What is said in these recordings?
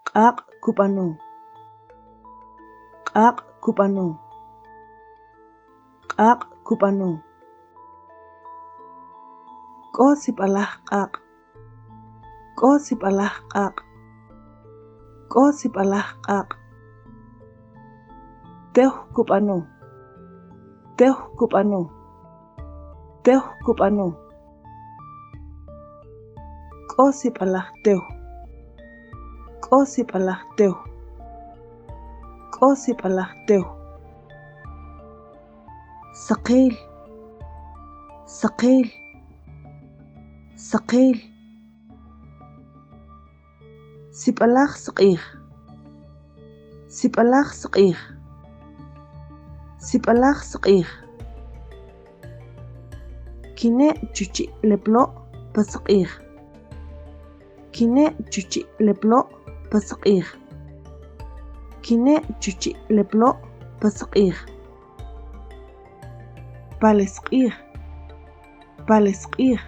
q'aq kup'anu, q'aq kup'anu, q'aq kup'anu. K'o sip'alaj q'aq, k'o sip'alaj q'aq, k'o sip'alaj q'aq. Tew kup'anu, tew kup'anu, tew kup'anu. K'o sip'alaj tew, k'o sip'alaj tew, k'o sip'alaj tew. Saqil, saqil, saqil. Sip'alaj saq'ij, sip'alaj saq'ij, sip'alaj saq'ij. Kine' chuchi' leplo' pa saq'ij, kine' chuchi' leplo' pa saq'ij, kine' chuchi' leplo' pa saq'ij. Pale saq'ij, pale saq'ij,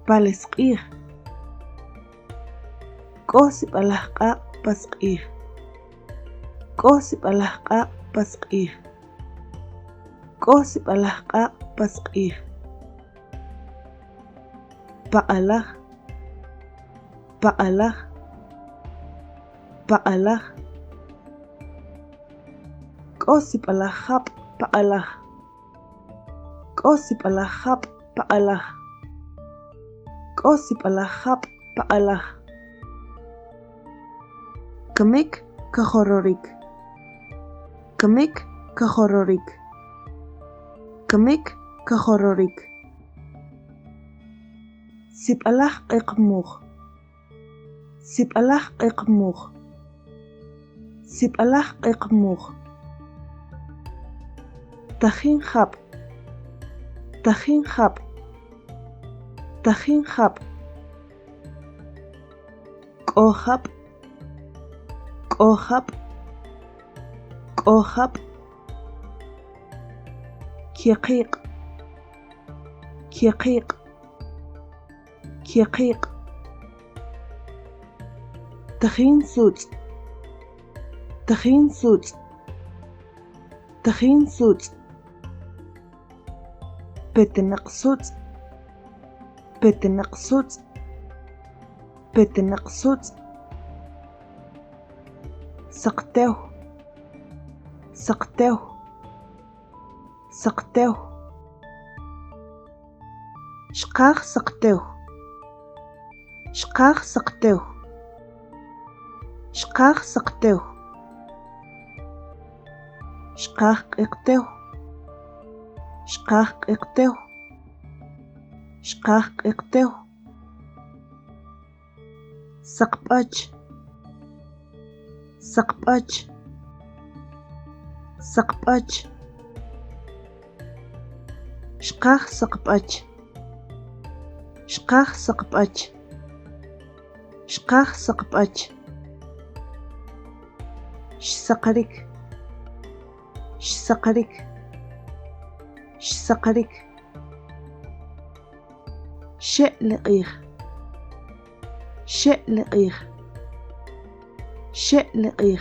pale saq'ij. K'o sip'alaj q'aq pa saq'ij, k'o sip'alaj q'aq pa saq'ij, k'o sip'alaj q'aq pa saq'ij. Paq'alaj, paq'alaj, paq'alaj. K'o sip'alaj jab' paq'alaj, k'o sip'alaj jab' paq'alaj, k'o sip'alaj jab' paq'alaj. Kamik kajororik, kamik kajororik, kamik kajororik. Sip'alaj q'iqmuj, sip'alaj q'iqmuj, sip'alaj q'iqmuj. Tajin jab', tajin jab', tajin jab'. K'o jab', k'o jab', k'o jab'. Kiqiq, kiqiq, kiqiq. Tajin sutz', tajin sutz', tajin sutz'. Petinaq sutz', petinaq sutz', petinaq sutz'. Saqtew, saqtew, saqtew. Xqaj saqtew, xqaj saqtew, xqaj saqtew. Xqaj q'iqtew, xqaj q'iqtew, xqaj q'iqtew. Saqp'ach, saqp'ach, saqp'ach. Xqaj saqp'ach, xqaj saqp'ach, xqaj saqp'ach. Xsaqarik, xsaqarik, xsaqarik. Xe' liq'ij, xe' liq'ij, xe' liq'ij.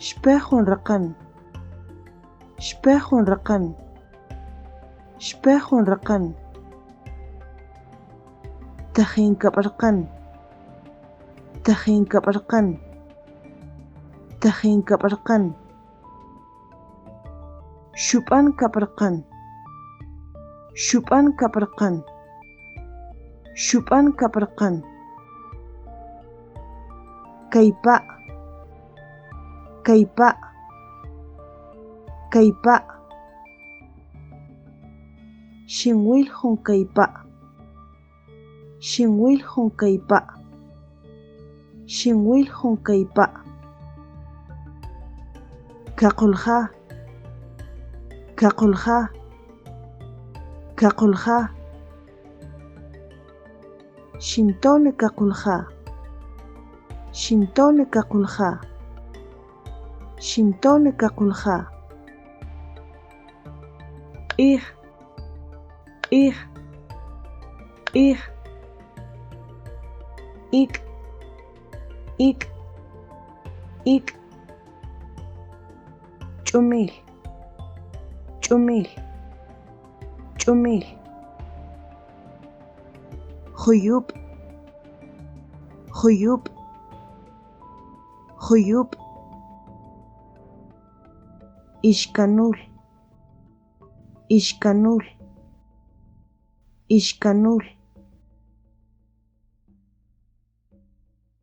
Xpe jun raqan, xpe jun raqan, xpe jun raqan. Tajin kap'arqan, tajin kap'arqan, tajin kap'arqan. Xup'an kap'arqan, xup'an kap'arqan, xup'an kap'arqan. Kaypa', kaypa', kaypa'. Xinwil jun kaypa', xinwil jun kaypa', xinwil jun kaypa'. Kaqulja, kaqulja, kaqulja. Xintole kaqulja, xintole kaqulja, xintole kaqulja. Q'ij, q'ij, q'ij. ik ik ik chumil chumil chumil khuyub khuyub khuyub ishkanul ishkanul ishkanul